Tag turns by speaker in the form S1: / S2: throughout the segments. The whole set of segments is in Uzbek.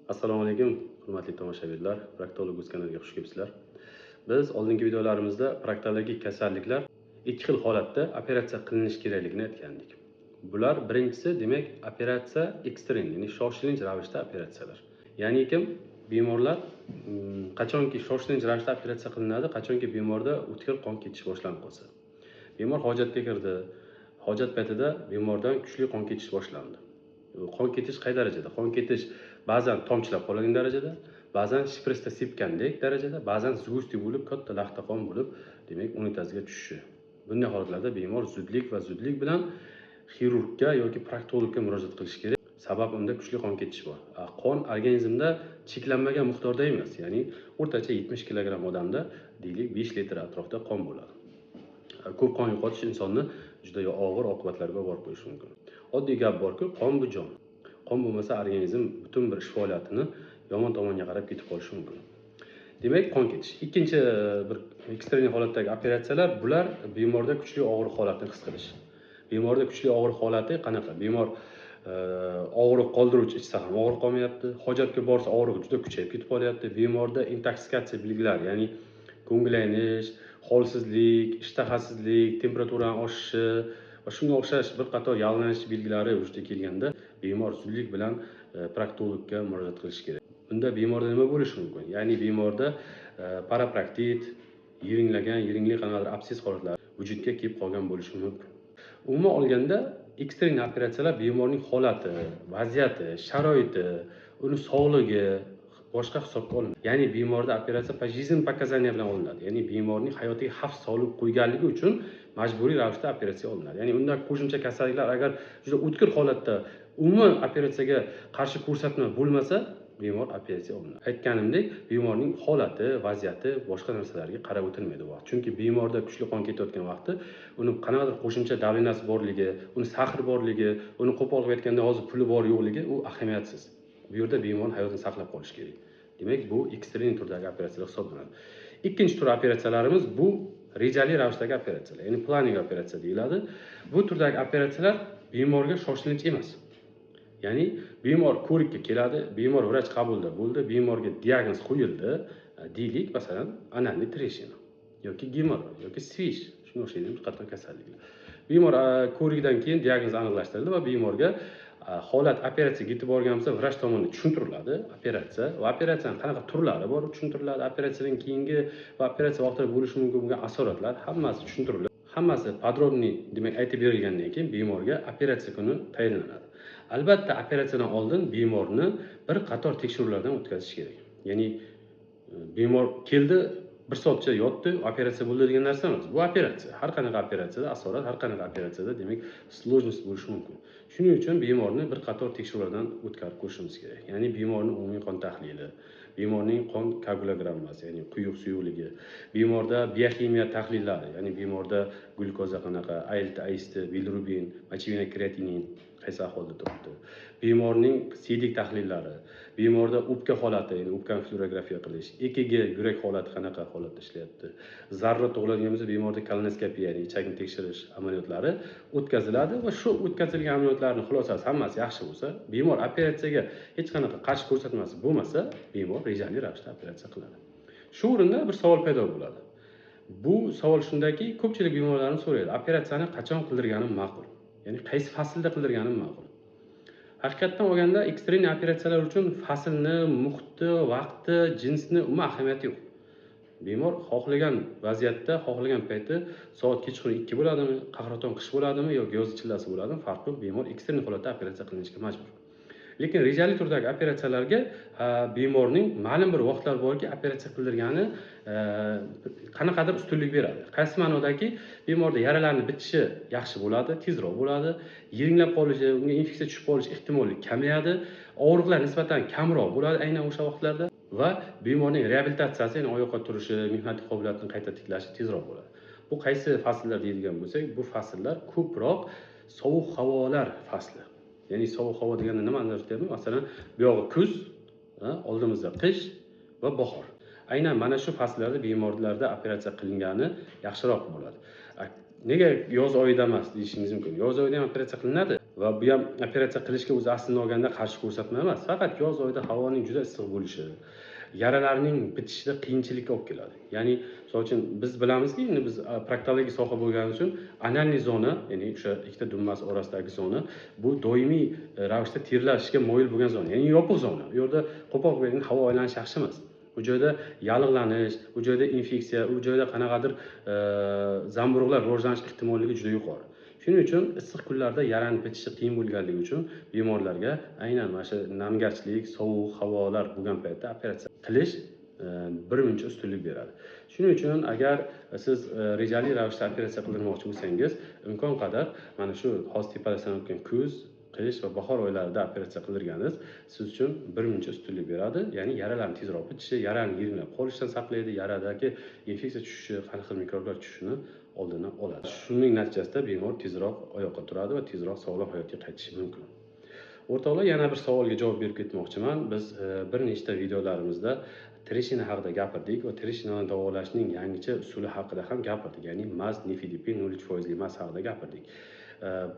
S1: Assalomu alaykum, hurmatli tomoshabinlar. Proktolog kanaliga xush kelibsizlar. Biz oldingi videolarimizda proktologik kasalliklar ikki xil holatda operatsiya qilinishi kerakligini aytgandik. Bular birinchisi, demak, operatsiya ekstrem, ya'ni shoshilinch ravishda operatsiyalar. Ya'ni bemorlar qachonki shoshilinch ravishda operatsiya qilinadi, qachonki bemorda o'tkir qon ketish boshlanib qolsa. Bemor hojatga kirdi. Hojat paytida bemordan kuchli qon ketish boshlandi. Qon ketish qay darajada? Qon ketish ba'zan tomchilab qolgan darajada, ba'zan shpressda sepgandek darajada, ba'zan zgustiy bo'lib, katta laxta qon bo'lib, demak, unitaziga tushishi. Bunday holatlarda bemor zudlik bilan xirurgga yoki proktologga murojaat qilish kerak. Sabab unda kuchli qon ketish bor. Qon organizmda cheklanmagan miqdorda emas, ya'ni o'rtacha 70 kg odamda deylik 5 litr atrofida qon bo'ladi. Ko'p qon yo'qotish insonni juda og'ir oqibatlarga olib qo'yishi mumkin. Oddiy gap borki, qon bu jon. Qon bo'lmasa organizm butun bir ish faoliyatini yomon tomonga qarab ketib qolishi mumkin. Demak, qon ketish. Ikkinchi bir ekstrem holatdagi operatsiyalar, bular bemorda kuchli og'riq holatini his qilish. Bemorda kuchli og'riq holati qanaqa? Bemor og'riq qoldiruvchi ichsa ham og'riq qolmayapti. Hojatga borsa og'riq juda kuchayib ketib qolyapti. Bemorda intoksikatsiya belgilari, ya'ni ko'ngillanish, holsizlik, ishtahasizlik, temperaturani oshishi va shunga o'xshash bir qator yalinish belgilari vujudga kelganda bemor zudlik bilan proktologga murojaat qilish kerak. Bunda bemorda nima bo'lishi mumkin? Ya'ni bemorda parapraktit, yiringlik qanaqadir abses holatlari vujudga kelib qolgan bo'lishi mumkin. Umuman olganda, ekstrem operatsiyalar bemorning holati, vaziyati, sharoiti, uni sog'ligi boshqa hisobga olinadi. Ya'ni bemorda operatsiya pojizn pokazaniya bilan olinadi. Ya'ni bemorning hayotiga xavf solib qo'yganligi uchun majburiy ravishda operatsiya olinadi. Ya'ni unda qo'shimcha kasalliklar agar juda o'tkir holatda umuman operatsiyaga qarshi ko'rsatma bo'lmasa, bemor operatsiya olinadi. Aytganimdek, bemorning holati, vaziyati boshqa narsalarga qarab o'tilmaydi bu vaqt. Chunki bemorda kuchli qon ketayotgan vaqtda uni qanaqadir qo'shimcha davleniyasi borligi, uni sahri borligi, uni qo'pol qilib aytganda hozir puli bor yo'qligi u ahamiyatsiz. Bu yerda bemorning hayotini saqlab qolish kerak. Demak, bu ekstrem turdagi operatsiyalar hisoblanadi. Ikkinchi tur operatsiyalarimiz bu rejali ravishdagi operatsiyalar, ya'ni planning operatsiya deyiladi. Bu turdagi operatsiyalar bemorga shoshilinch emas. Ya'ni bemor ko'rikka keladi, bemor vrach qabulda bo'ldi, bemorga diagnoz qo'yildi, deylik, masalan, analniy treshina yoki gemorroy yoki svish, shunga o'xshaydigan bir qator kasalliklar. Bemor ko'rikdan keyin diagnoz aniqlashtirildi va bemorga holat operatsiyaga yetib borganimizda vrach tomonidan tushuntiriladi operatsiya va operatsiyaning qanaqa turlari bor tushuntiriladi. Operatsiyadan keyingi va operatsiya vaqtida bo'lishi mumkin bo'lgan asoratlar hammasi tushuntiriladi. Hammasi podrobniy, demak, aytib berilgandan keyin bemorga operatsiya kuni tayinlanadi. Albatta, operatsiyadan oldin bemorni bir qator tekshiruvlardan o'tkazish kerak. Ya'ni bemor keldi, bir soatcha yotdi, operatsiya bo'ldi degan narsa emas. Bu operatsiya. Har qanaqa operatsiyada asorat, har qanaqa operatsiyada, demak, sложность bo'lishi mumkin. Shuning uchun bemorni bir qator tekshiruvlardan o'tkazib ko'rishimiz kerak. Ya'ni bemorning umumiy qon tahlili, bemorning qon koagulogrammasi, ya'ni quyuq suyuqligi, bemorda biokimiya tahlillari, ya'ni bemorda glyukoza qanaqa, ALT, AST, bilirubin, mochevina kreatinin qaysi ahvolda turibdi. Bemorning siydik tahlillari, bemorda o'pka holati, ya'ni o'pkani fluorografiya qilish, EKG yurak holati qanaqa holatda ishlayapti. Zarra tug'ilganimizda bemorda kolonoskopiya, ya'ni ichakni tekshirish amaliyotlari o'tkaziladi va shu o'tkazilgan amaliyotlarning xulosasi hammasi yaxshi bo'lsa, bemor operatsiyaga hech qanaqa qarshi ko'rsatmasi bo'lmasa, bemor rejali ravishda operatsiya qiladi. Shu o'rinda bir savol paydo bo'ladi. Bu savol shundaki, ko'pchilik bemorlarni so'raydi, operatsiyani qachon qildirganim ma'qul? Ya'ni qaysi faslda qildirganim ma'qul? Haqiqatdan olganda, ekstrem operatsiyalar uchun faslni, muhitni, vaqtni, jinsni umuman ahamiyati yo'q. Bemor xohlagan vaziyatda, xohlagan payti soat kechqurun 2 bo'ladimi, qahraton qish bo'ladimi yoki yoz chillasi bo'ladimi, farqi yo'q. Bemor ekstrem holatda operatsiya qilinishga majbur. Lekin rejali turdagi operatsiyalarga bemorning ma'lum bir vaqtlar borki, operatsiya qildirgani qanaqadir ustunlik beradi. Qaysi ma'nodaki, bemorda yaralarning bitishi yaxshi bo'ladi, tezroq bo'ladi, yiringlab qolishi, unga infeksiya tushib qolish ehtimoli kamayadi, og'riqlar nisbatan kamroq bo'ladi aynan o'sha vaqtlarda va bemorning reabilitatsiyasi, ya'ni oyoqqa turishi, mehnat qobiliyatini qayta tiklashi tezroq bo'ladi. Bu qaysi fasllar deydigan bo'lsak, bu fasllar ko'proq sovuq havolar fasli. Ya'ni sovuq havo deganda nima anglatyapman? Masalan, bu yog'i kuz, oldimizda qish va bahor. Aynan mana shu fasllarda bemorlarda operatsiya qilingani yaxshiroq bo'ladi. Nega yoz oyida emas deyishingiz mumkin. Yoz oyida ham operatsiya qilinadi. va bu ham operatsiya qilishga o'zi aslini olganda qarshi ko'rsatma emas, faqat yoz oyida havoning juda issiq bo'lishi yaralarning bitishida qiyinchilikka olib keladi. Ya'ni misol uchun biz bilamizki, endi biz proktologiya soha bo'lgani uchun analniy zona, ya'ni o'sha ikkita dumbasi orasidagi zona bu doimiy ravishda terlashga moyil bo'lgan zona, ya'ni yopiq zona. U yerda qo'pol bo'lgan havo aylanishi yaxshi emas. U joyda yallig'lanish, u joyda infeksiya, u joyda qanaqadir zamburug'lar rivojlanish ehtimolligi juda yuqori. Shuning uchun issiq kunlarda yarani bitishi qiyin bo'lganligi uchun bemorlarga aynan mana shu namgarchilik, sovuq havolar bo'lgan paytda operatsiya qilish birmuncha ustunlik beradi. Shuning uchun agar siz rejali ravishda operatsiya qildirmoqchi bo'lsangiz, imkon qadar mana shu hozir tepada sanayotgan kuz, qish va bahor oylarida operatsiya qildirganingiz siz uchun birmuncha ustunlik beradi. Ya'ni yaralarni tezroq bitishi, yarani yiringlab qolishidan saqlaydi, yaradagi infeksiya tushishi, qanaqa mikroblar tushishini oldini oladi. Shuning natijasida bemor tezroq oyoqqa turadi va tezroq sog'lom hayotga qaytishi mumkin. O'rtoqlar, yana bir savolga javob berib ketmoqchiman. Biz bir nechta videolarimizda treshina haqida gapirdik va treshinani davolashning yangicha usuli haqida ham gapirdik. Ya'ni maz nifedipin 0% maz haqida gapirdik.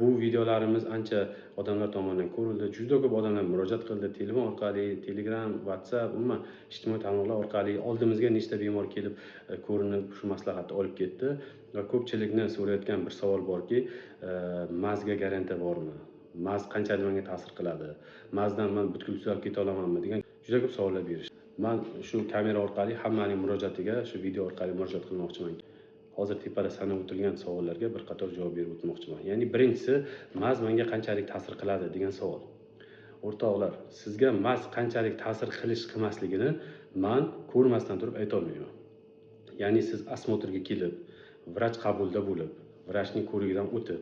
S1: Bu videolarimiz ancha odamlar tomonidan ko'rildi. Juda ko'p odamlar murojaat qildi, telefon orqali, Telegram, WhatsApp, umuman ijtimoiy tarmoqlar orqali oldimizga nechta bemor kelib ko'rinib shu maslahatni olib ketdi va ko'pchilikni so'rayotgan bir savol borki, mazga garantiya bormi? Maz qanchalik menga ta'sir qiladi? Mazdan men butkul tuzalib keta olamanmi degan juda ko'p savollar berishdi. Men shu kamera orqali hammaning murojaatiga shu video orqali murojaat qilmoqchiman. Hozir tepada sanab o'tilgan savollarga bir qator javob berib o'tmoqchiman. Ya'ni birinchisi, maz menga qanchalik ta'sir qiladi degan savol. O'rtoqlar, sizga maz qanchalik ta'sir qilmasligini men ko'rmasdan turib ayta olmayman. Ya'ni siz osmotrga kelib, vrach qabulda bo'lib, vrachning ko'rigidan o'tib,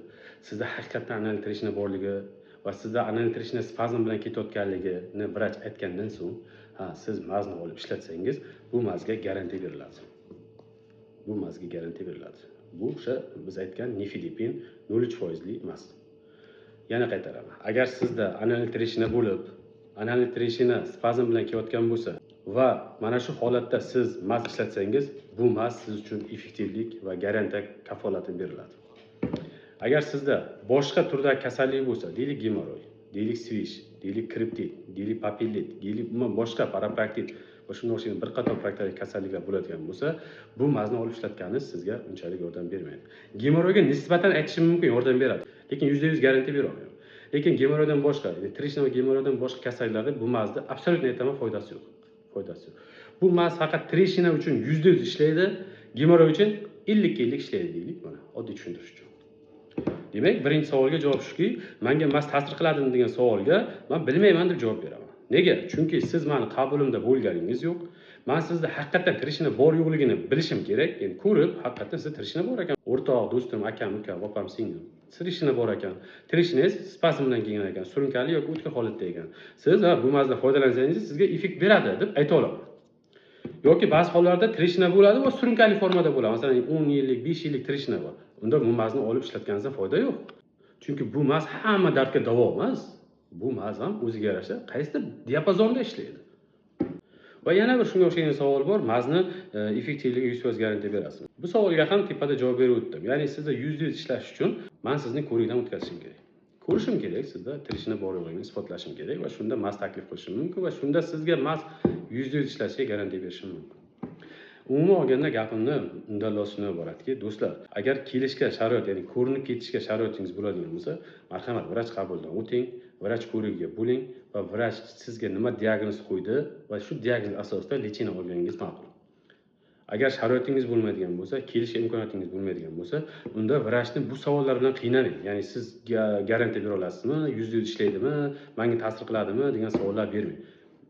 S1: sizda haqiqatan anal treshina borligi va sizda anal treshina spazm bilan ketayotganligini vrach aytgandan so'ng, siz mazni olib ishlatsangiz, bu mazga garantiya beriladi. Bu mazga garantiya beriladi. Bu o'sha biz aytgan nifedipin 0% maz. Yana qaytaraman. Agar sizda anal treshina bo'lib, anal treshina spazm bilan kelayotgan bo'lsa va mana shu holatda siz maz ishlatsangiz, bu maz siz uchun effektivlik va garantiya kafolati beriladi. Agar sizda boshqa turdagi kasallik bo'lsa, deylik gemoroy, deylik svish, deylik kriptit, deylik papillit, deylik boshqa parapraktit va shunga o'xshagan bir qator proktologik kasalliklar bo'ladigan bo'lsa, bu mazni olib ishlatganingiz sizga unchalik yordam bermaydi. Gemoroyga nisbatan aytishim mumkin, yordam beradi, lekin 100% garantiya bera olmayman. Lekin gemoroydan boshqa, treshina va gemoroydan boshqa kasalliklarda bu mazni absolyut aytaman foydasi yo'q. Foydasi yo'q. Bu maz faqat treshina uchun 100% ishlaydi, gemoroy uchun 50-50 ishlaydi deylik, mana oddiy tushuntirish uchun. Demak, birinchi savolga javob shuki, menga maz ta'sir qiladimi degan savolga men bilmayman deb javob beraman. Nega? Chunki siz meni qabulimda bo'lganingiz yo'q. Men sizda haqiqatan treshina bor yo'qligini bilishim kerak. Endi ko'rib, haqiqatan sizda treshina bor ekan. O'rtoq, do'stim, akam, ukam, opam, singlim. Treshina bor ekan. Treshinangiz spazm bilan kelgan ekan, surunkali yoki o'tkir holatda ekan. Siz bu mazdan foydalansangiz sizga effekt beradi deb ayta olaman. Yoki ba'zi hollarda treshina bo'ladi va surunkali formada bo'ladi. Masalan, 10 yillik, 5 yillik treshina bor. Unda bu mazni olib ishlatganingizda foyda yo'q. Chunki bu maz hamma dardga davo emas. Bu maz ham o'ziga yarasha qaysidir diapazonda ishlaydi. Va yana bir shunga o'xshagan savol bor, mazni effektivligiga 100% garantiya berasizmi? Bu savolga ham tepada javob berib o'tdim. Ya'ni sizda 100% ishlash uchun men sizni ko'rikdan o'tkazishim kerak. Ko'rishim kerak, sizda treshina bor yo'qligini isbotlashim kerak va shunda maz taklif qilishim mumkin va shunda sizga maz 100% ishlashiga garantiya berishim mumkin. Umuman olganda gapimni undallashini iboratki, do'stlar, agar kelishga sharoit, ya'ni ko'rinib ketishga sharoitingiz bo'ladigan bo'lsa, marhamat vrach qabulidan o'ting, vrach ko'rigiga bo'ling va vrach sizga nima diagnoz qo'ydi va shu diagnoz asosida lecheniya olganingiz ma'qul. Agar sharoitingiz bo'lmaydigan bo'lsa, kelishga imkoniyatingiz bo'lmaydigan bo'lsa, unda vrachni bu savollar bilan qiynamang. Ya'ni siz garantiya bera olasizmi, 100% ishlaydimi, menga ta'sir qiladimi degan savollar bermang.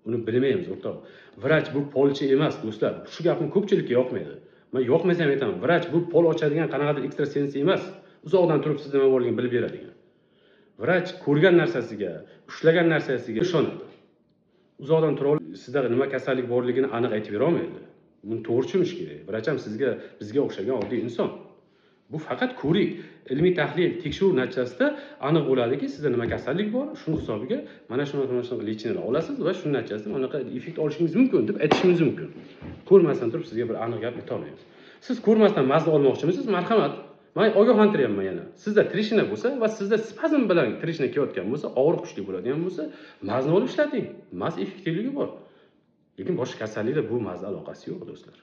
S1: Uni bilmaymiz, o'rtoq. Vrach bu polchi emas, do'stlar. Shu gapni ko'pchilikka yoqmaydi. Men yoqmasa ham aytaman, vrach bu pol ochadigan qanaqadir ekstrasensiya emas. Uzoqdan turib siz nima borligini bilib beradigan. Vrach ko'rgan narsasiga, ushlagan narsasiga ishonadi. Uzoqdan turib sizda nima kasallik borligini aniq aytib bera olmaydi. Buni to'g'ri tushunish kerak. Vrach ham bizga o'xshagan oddiy inson. Bu faqat ko'rik, ilmiy tahlil, tekshiruv natijasida aniq bo'ladiki, sizda nima kasallik bor, shuning hisobiga mana shunaqa lecheniyalar olasiz va shuning natijasida anaqa effekt olishingiz mumkin deb aytishingiz mumkin. Ko'rmasdan turib sizga bir aniq gap ayta olmaymiz. Siz ko'rmasdan mazni olmoqchimisiz? Marhamat, Men ogohlantiryapman yana. Sizda trishina bo'lsa va sizda spazm bilan trishina kelayotgan bo'lsa, og'riq kuchli bo'ladigan bo'lsa, mazni olib ishlating. Maz effektivligi bor. Lekin boshqa kasallikda bu mazda aloqasi yo'q, do'stlar.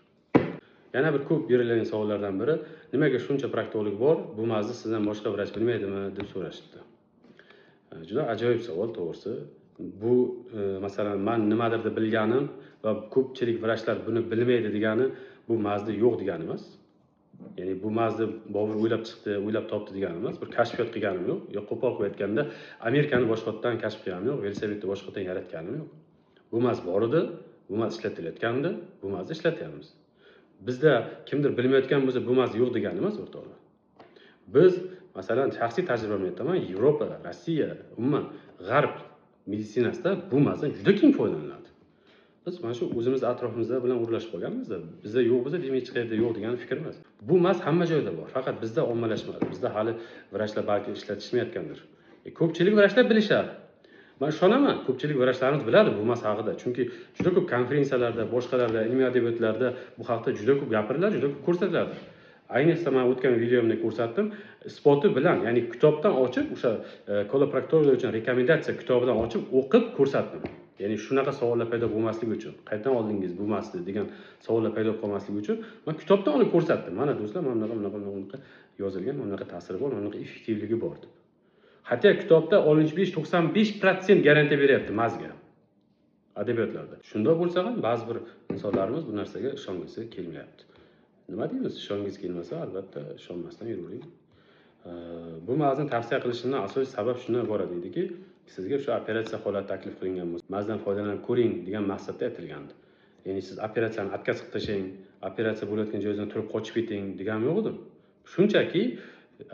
S1: Yana bir ko'p beriladigan savollardan biri, nimaga shuncha proktolog bor, bu mazni sizdan boshqa vrach bilmaydimi deb so'rashibdi. Juda ajoyib savol, to'g'risi. Bu masalan men nimadir bilganim va ko'pchilik vrachlar buni bilmaydi degani bu mazda yo'q degani emas. Ya'ni bu mazni Bobur o'ylab chiqdi, o'ylab topdi degani emas. Bir kashfiyot qilganim yo'q. Yo qo'pol qilib aytganda, Amerikani boshqatdan kashf qilganim yo'q, velosipedni boshqatdan yaratganim yo'q. Bu maz bor edi, bu maz ishlatilayotgandi, bu mazni ishlatyapmiz. Bizda kimdir bilmayotgan bo'lsa, bu maz yo'q degani emas, o'rtoqlar. Biz masalan shaxsiy tajribamni aytaman, Yevropa, Rossiya, umuman G'arb meditsinasida bu mazdan juda keng foydalaniladi. Biz mana shu o'zimiz atrofimizda bilan o'rlashib qolganmiz. Bizda yo'q bo'lsa, demak hech qayerda yo'q degan fikr emas. Bu maz hamma joyda bor, faqat bizda ommalashmadi. Bizda hali vrachlar balki ishlatishmayotgandir. Ko'pchilik vrachlar bilishadi. Men ishonaman, ko'pchilik vrachlarimiz biladi bu maz haqida. Chunki juda ko'p konferensiyalarda, boshqalarda, ilmiy adabiyotlarda bu haqda juda ko'p gapiriladi, juda ko'p ko'rsatiladi. Ayniqsa men o'tgan videomda ko'rsatdim, isboti bilan, ya'ni kitobdan ochib, o'sha koloproktologlar uchun rekomendatsiya kitobidan ochib o'qib ko'rsatdim. Ya'ni shunaqa savollar paydo bo'lmasligi uchun, qayerdan oldingiz bu mazni degan savollar paydo bo'lmasligi uchun men kitobdan olib ko'rsatdim. Mana do'stlar, mana bunaqa yozilgan, mana bunaqa ta'siri bor, mana bunaqa effektivligi bor deb. Hatto kitobda 65-95% garantiya beryapti mazga. Adabiyotlarda. Shunday bo'lsa ham ba'zi bir insonlarimiz bu narsaga ishongisi kelmayapti. Nima deymiz? Ishongingiz kelmasa, albatta ishonmasdan yuravering. Bu mazni tavsiya qilishimdan asosiy sabab shundan iborat ediki, sizga shu operatsiya holati taklif qilingan bo'lsa, mazdan foydalanib ko'ring degan maqsadda aytilgandi. Ya'ni siz operatsiyani atkaz qilib tashlang, operatsiya bo'layotgan joyingizdan turib qochib keting degan yo'q edi. Shunchaki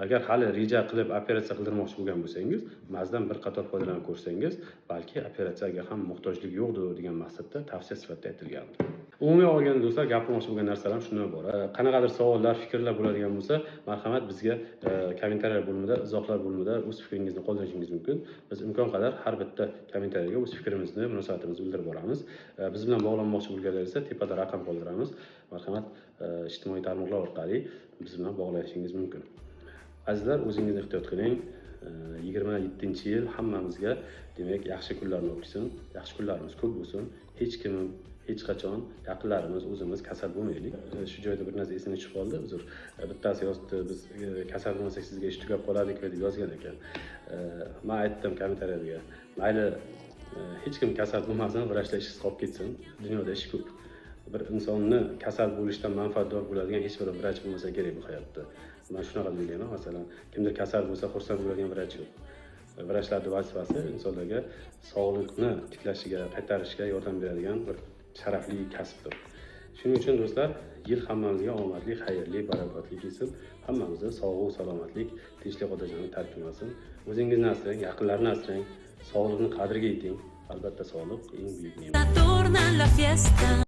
S1: agar hali reja qilib operatsiya qildirmoqchi bo'lgan bo'lsangiz, mazdan bir qator foydalanib ko'rsangiz, balki operatsiyaga ham muhtojlik yo'qdir degan maqsadda tavsiya sifatida aytilgandi. Umumiy olganda do'stlar, gapirmoqchi bo'lgan narsalarim shundan iborat. Qanaqadir savollar, fikrlar bo'ladigan bo'lsa, marhamat bizga kommentariyalar bo'limida, izohlar bo'limida o'z fikringizni qoldirishingiz mumkin. Biz imkon qadar har bitta kommentariyaga o'z fikrimizni, munosabatimizni bildirib boramiz. Biz bilan bog'lanmoqchi bo'lganlar esa tepada raqam qoldiramiz. Marhamat, ijtimoiy tarmoqlar orqali biz bilan bog'lanishingiz mumkin. Azizlar, o'zingizni ehtiyot qiling. 27-yil hammamizga demak yaxshi kunlarni o'tsin, yaxshi kunlarimiz ko'p bo'lsin. Hech kim hech qachon yaqinlarimiz, o'zimiz kasal bo'lmaylik. Shu joyda bir narsa esimga tushib qoldi. Uzr. Bittasi yozdi, biz kasal bo'lmasak sizga ish tugab qoladik deb yozgan ekan. Men aytdim kommentariyada, mayli hech kim kasal bo'lmasin, vrachlar ishsiz qolib ketsin. Dunyoda ish ko'p. Bir insonni kasal bo'lishdan manfaatdor bo'ladigan hech bir vrach bo'lmasa kerak bu hayotda. Men shunaqa deyman, masalan, kimdir kasal bo'lsa xursand bo'ladigan vrach yo'q. Vrachlarning vazifasi insonlarga sog'liqni tiklashiga, qaytarishga yordam beradigan bir sharafli kasbdir. Shuning uchun do'stlar, yil hammamizga omadli, xayrli, barakotli kelsin. Hammamizga sog'lik, salomatlik, tinchlik xotirjamlik tark qilmasin. O'zingizni asrang, yaqinlarni asrang, sog'liqni qadriga yeting. Albatta sog'liq eng buyuk ne'mat.